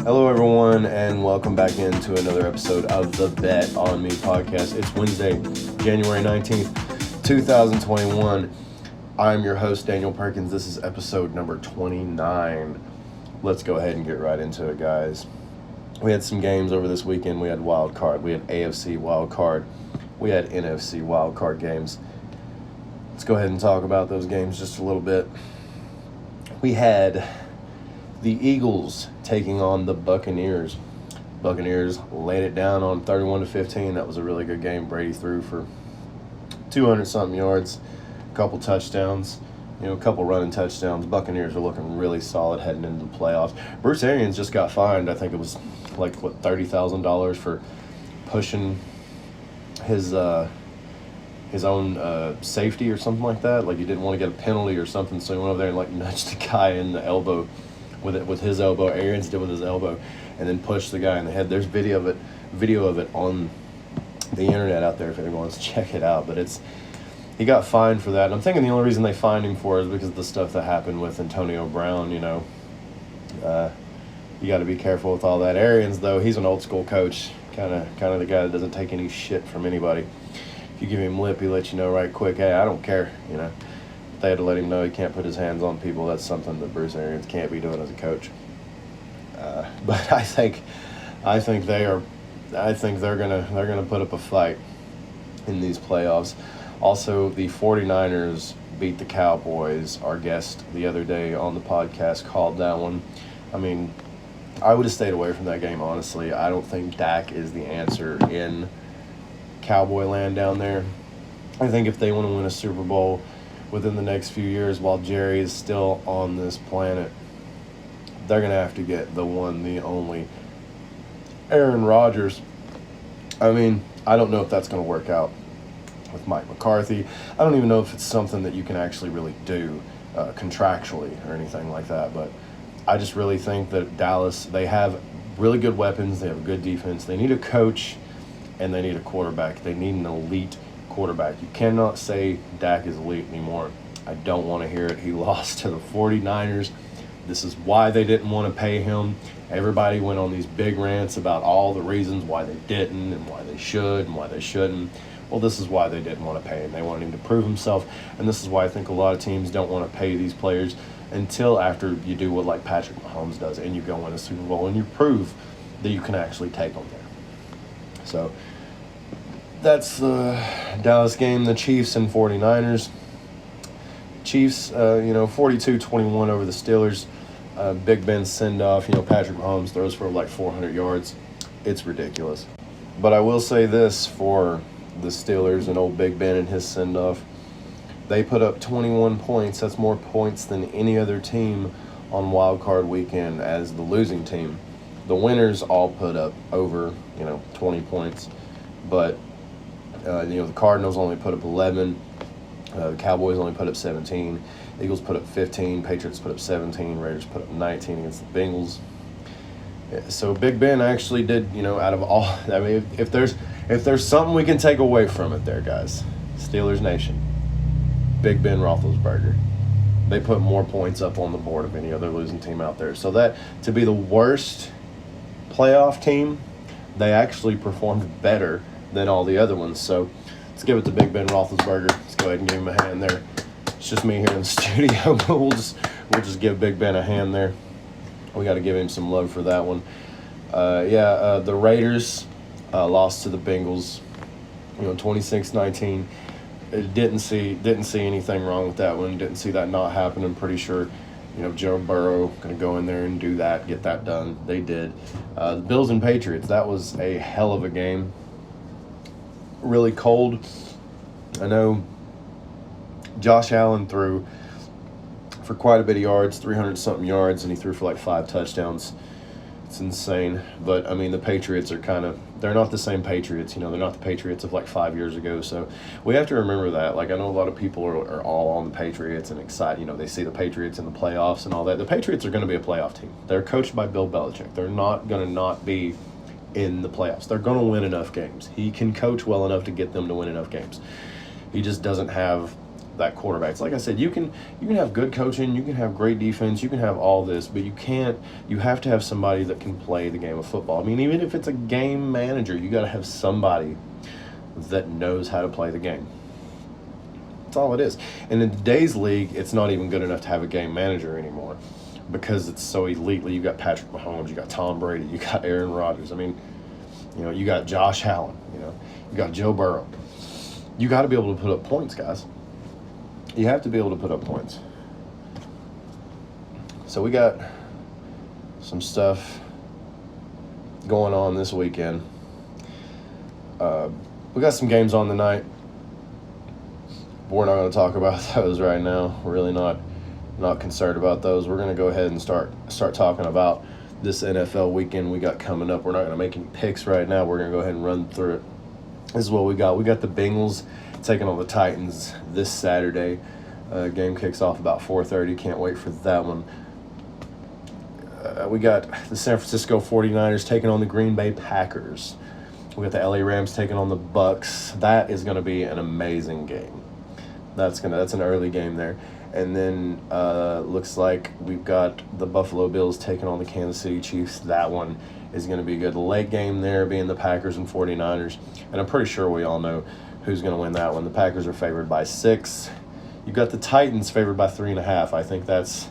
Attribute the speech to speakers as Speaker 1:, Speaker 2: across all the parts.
Speaker 1: Hello, everyone, and welcome back into another episode of the Bet On Me podcast. It's Wednesday, January 19th, 2021. I'm your host, Daniel Perkins. This is episode number 29. Let's go ahead and get right into it, guys. We had some games over this weekend. We had WildCard. We had AFC WildCard. We had NFC WildCard games. Let's go ahead and talk about those games just a little bit. We had the Eagles taking on the Buccaneers. Buccaneers laid it down on 31-15. That was a really good game. Brady threw for 200-something yards, a couple touchdowns, a couple running touchdowns. Buccaneers are looking really solid heading into the playoffs. Bruce Arians just got fined. I think it was $30,000 for pushing his own safety or something like that. Like he didn't want to get a penalty or something, so he went over there and nudged the guy in the elbow with his elbow. Arians did with his elbow, and then pushed the guy in the head. There's video of it on the internet out there if anyone wants to check it out. But he got fined for that. And I'm thinking the only reason they fined him for it is because of the stuff that happened with Antonio Brown. You got to be careful with all that. Arians, though, he's an old school coach, kind of the guy that doesn't take any shit from anybody. If you give him lip, he lets you know right quick, hey, I don't care, They had to let him know he can't put his hands on people. That's something that Bruce Arians can't be doing as a coach. But I think they're gonna put up a fight in these playoffs. Also, the 49ers beat the Cowboys. Our guest the other day on the podcast called that one. I mean, I would have stayed away from that game, honestly. I don't think Dak is the answer in Cowboy land down there. I think if they want to win a Super Bowl within the next few years while Jerry is still on this planet, they're going to have to get the one, the only Aaron Rodgers. I mean, I don't know if that's going to work out with Mike McCarthy. I don't even know if it's something that you can actually really do contractually or anything like that. But I just really think that Dallas, they have really good weapons. They have a good defense. They need a coach, and they need a quarterback. They need an elite quarterback. You cannot say Dak is elite anymore. I don't want to hear it. He lost to the 49ers. This is why they didn't want to pay him. Everybody went on these big rants about all the reasons why they didn't and why they should and why they shouldn't. Well, this is why they didn't want to pay him. They wanted him to prove himself, and this is why I think a lot of teams don't want to pay these players until after you do what Patrick Mahomes does and you go win a Super Bowl and you prove that you can actually take them there. So that's the Dallas game, the Chiefs and 49ers. Chiefs, 42-21 over the Steelers. Big Ben send-off. Patrick Mahomes throws for 400 yards. It's ridiculous. But I will say this for the Steelers and old Big Ben and his send-off. They put up 21 points. That's more points than any other team on Wild Card weekend as the losing team. The winners all put up over, 20 points. But the Cardinals only put up 11. The Cowboys only put up 17. Eagles put up 15. Patriots put up 17. Raiders put up 19 against the Bengals. So Big Ben actually did, out of all. I mean, if there's something we can take away from it there, guys, Steelers Nation, Big Ben Roethlisberger. They put more points up on the board of any other losing team out there. So that to be the worst playoff team, they actually performed better than all the other ones. So let's give it to Big Ben Roethlisberger. Let's go ahead and give him a hand there. It's just me here in the studio, but we'll just give Big Ben a hand there. We got to give him some love for that one. The Raiders lost to the Bengals, 26-19. Didn't see anything wrong with that one. Didn't see that not happen. I'm pretty sure, Joe Burrow going to go in there and do that, get that done. They did. The Bills and Patriots, that was a hell of a game. Really cold. I know Josh Allen threw for quite a bit of yards, 300-something yards, and he threw for 5 touchdowns. It's insane. But, I mean, the Patriots are they're not the same Patriots. They're not the Patriots of 5 years ago. So we have to remember that. I know a lot of people are all on the Patriots and excited. They see the Patriots in the playoffs and all that. The Patriots are going to be a playoff team. They're coached by Bill Belichick. They're not going to not be in the playoffs. They're going to win enough games. He can coach well enough to get them to win enough games. He just doesn't have that quarterback. It's like I said, you can have good coaching, you can have great defense, you can have all this, but you have to have somebody that can play the game of football. I mean, even if it's a game manager, you got to have somebody that knows how to play the game. That's all it is. And in today's league, it's not even good enough to have a game manager anymore because it's so elitely. You got Patrick Mahomes, you got Tom Brady, you got Aaron Rodgers. I mean, you got Josh Allen, you got Joe Burrow. You got to be able to put up points, guys. You have to be able to put up points. So we got some stuff going on this weekend. We got some games on tonight. We're not going to talk about those right now. We're really not concerned about those. We're going to go ahead and start talking about this NFL weekend we got coming up. We're not going to make any picks right now. We're going to go ahead and run through it. This is what we got. We got the Bengals taking on the Titans this Saturday. Game kicks off about 4:30. Can't wait for that one. We got the San Francisco 49ers taking on the Green Bay Packers. We got the LA Rams taking on the Bucks. That is going to be an amazing game. That's an early game there. And then looks like we've got the Buffalo Bills taking on the Kansas City Chiefs. That one is going to be good. The late game there being the Packers and 49ers. And I'm pretty sure we all know who's going to win that one. The Packers are favored by 6. You've got the Titans favored by 3.5. I think that's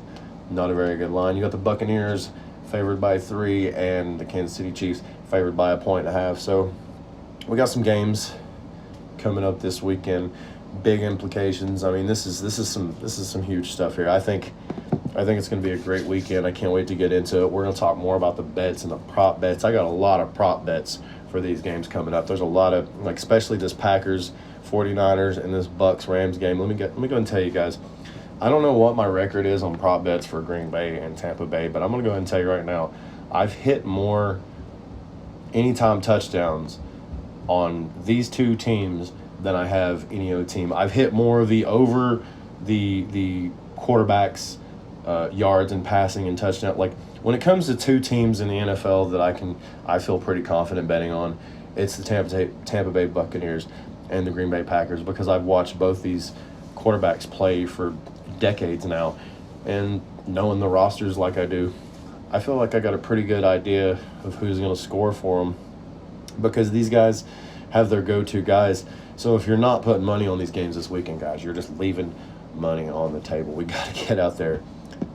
Speaker 1: not a very good line. You got the Buccaneers favored by 3 and the Kansas City Chiefs favored by 1.5. So we got some games coming up this weekend. Big implications. I mean, this is some huge stuff here. I think it's going to be a great weekend. I can't wait to get into it. We're going to talk more about the bets and the prop bets. I got a lot of prop bets for these games coming up. There's a lot of, especially this Packers, 49ers, and this Bucks Rams game. Let me go and tell you guys. I don't know what my record is on prop bets for Green Bay and Tampa Bay, but I'm going to go ahead and tell you right now, I've hit more anytime touchdowns on these two teams than I have any other team. I've hit more of the over the quarterbacks yards and passing and touchdown. Like when it comes to two teams in the NFL that I feel pretty confident betting on, it's the Tampa Bay Buccaneers and the Green Bay Packers, because I've watched both these quarterbacks play for decades now, and knowing the rosters like I do, I feel like I got a pretty good idea of who's going to score for them, because these guys have their go-to guys. So if you're not putting money on these games this weekend, guys, you're just leaving money on the table. We got to get out there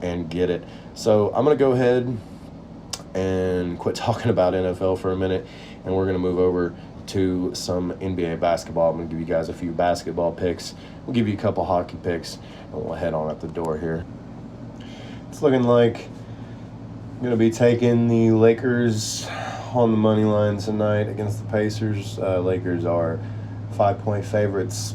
Speaker 1: and get it. So I'm going to go ahead and quit talking about NFL for a minute, and we're going to move over to some NBA basketball. I'm going to give you guys a few basketball picks. We'll give you a couple hockey picks, and we'll head on at the door here. It's looking like I'm going to be taking the Lakers on the money line tonight against the Pacers. Lakers are 5-point favorites.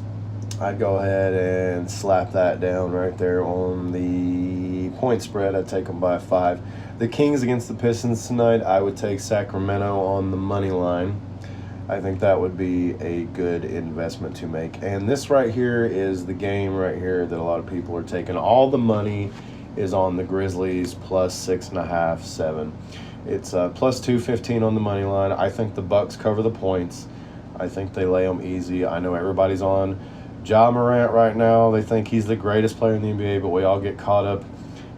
Speaker 1: I'd go ahead and slap that down right there on the point spread. I'd take them by 5. The Kings against the Pistons tonight, I would take Sacramento on the money line. I think that would be a good investment to make. And this right here is the game right here that a lot of people are taking. All the money is on the Grizzlies plus 6.5, 7. It's plus 215 on the money line. I think the Bucks cover the points. I think they lay them easy. I know everybody's on Ja Morant right now. They think he's the greatest player in the NBA, but we all get caught up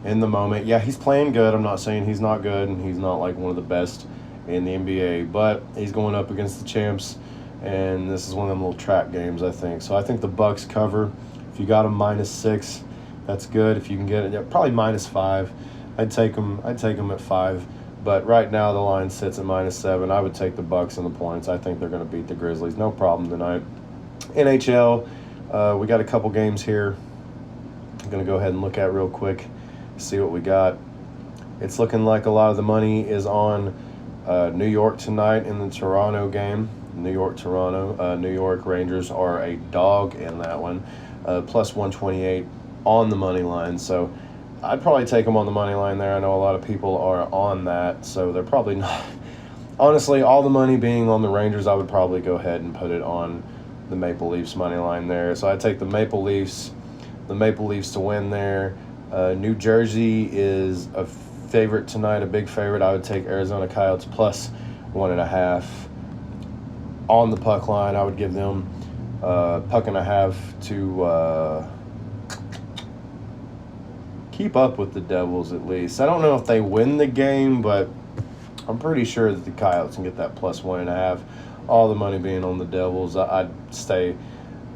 Speaker 1: in the moment. Yeah, he's playing good. I'm not saying he's not good, and he's not like one of the best in the NBA, but he's going up against the champs, and this is one of them little trap games, I think. So I think the Bucks cover. If you got them -6, that's good. If you can get it, yeah, probably -5. I'd take them at 5. But right now the line sits at -7. I would take the Bucks and the points. I think they're going to beat the Grizzlies, no problem tonight. NHL, we got a couple games here. I'm going to go ahead and look at real quick, see what we got. It's looking like a lot of the money is on New York tonight in the Toronto game. New York-Toronto. New York Rangers are a dog in that one. Plus 128 on the money line. So I'd probably take them on the money line there. I know a lot of people are on that, so they're probably not. Honestly, all the money being on the Rangers, I would probably go ahead and put it on the Maple Leafs money line there. So I'd take the Maple Leafs to win there. New Jersey is a favorite tonight, a big favorite. I would take Arizona Coyotes plus 1.5 on the puck line. I would give them puck and a half to keep up with the Devils at least. I don't know if they win the game, but I'm pretty sure that the Coyotes can get that +1.5. All the money being on the Devils, I'd stay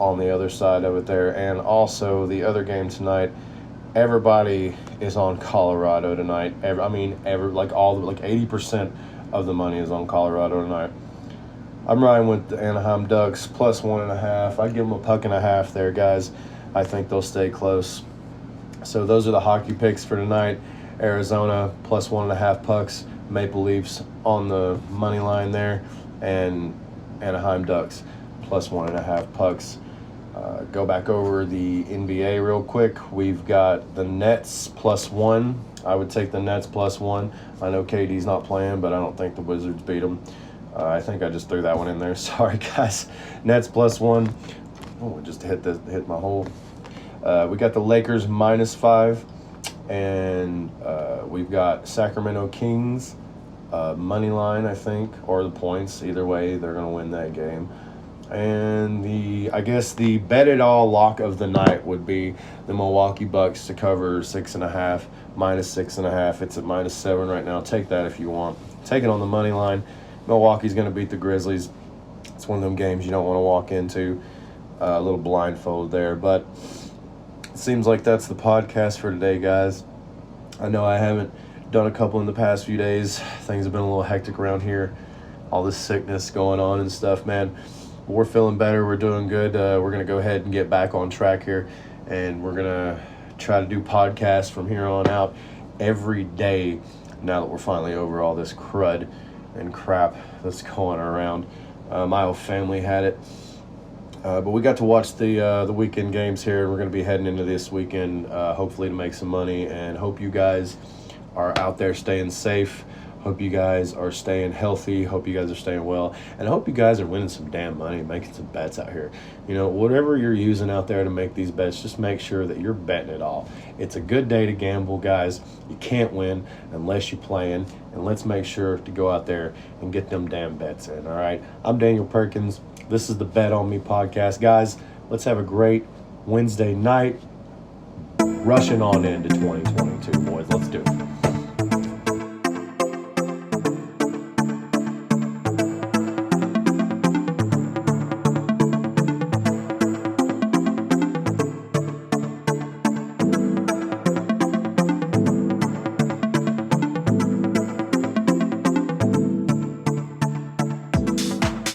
Speaker 1: on the other side of it there. And also the other game tonight, everybody is on Colorado tonight. Like 80% of the money is on Colorado tonight. I'm riding with the Anaheim Ducks +1.5. I give them a 1.5 there, guys. I think they'll stay close. So those are the hockey picks for tonight. Arizona +1.5 pucks. Maple Leafs on the money line there, and Anaheim Ducks +1.5 pucks. Go back over the NBA real quick. We've got the Nets +1. I would take the Nets +1. I know KD's not playing, but I don't think the Wizards beat them. I think I just threw that one in there. Sorry, guys. Nets +1. Oh, just hit my hole. We got the Lakers -5. And we've got Sacramento Kings money line, I think, or the points. Either way, they're going to win that game. And I guess the bet it all lock of the night would be the Milwaukee Bucks to cover 6.5, -6.5. It's at -7 right now. Take that if you want. Take it on the money line. Milwaukee's going to beat the Grizzlies. It's one of them games you don't want to walk into. A little blindfold there, but it seems like that's the podcast for today, guys. I know I haven't done a couple in the past few days. Things have been a little hectic around here. All this sickness going on and stuff, man. We're feeling better. We're doing good. We're going to go ahead and get back on track here, and we're going to try to do podcasts from here on out every day now that we're finally over all this crud and crap that's going around. My whole family had it. But we got to watch the weekend games here. We're going to be heading into this weekend, hopefully to make some money. And hope you guys are out there staying safe. Hope you guys are staying healthy. Hope you guys are staying well. And I hope you guys are winning some damn money, making some bets out here. You know, whatever you're using out there to make these bets, just make sure that you're betting it all. It's a good day to gamble, guys. You can't win unless you're playing. And let's make sure to go out there and get them damn bets in, all right? I'm Daniel Perkins. This is the Bet On Me podcast. Guys, let's have a great Wednesday night. Rushing on into 2022, boys. Let's do it.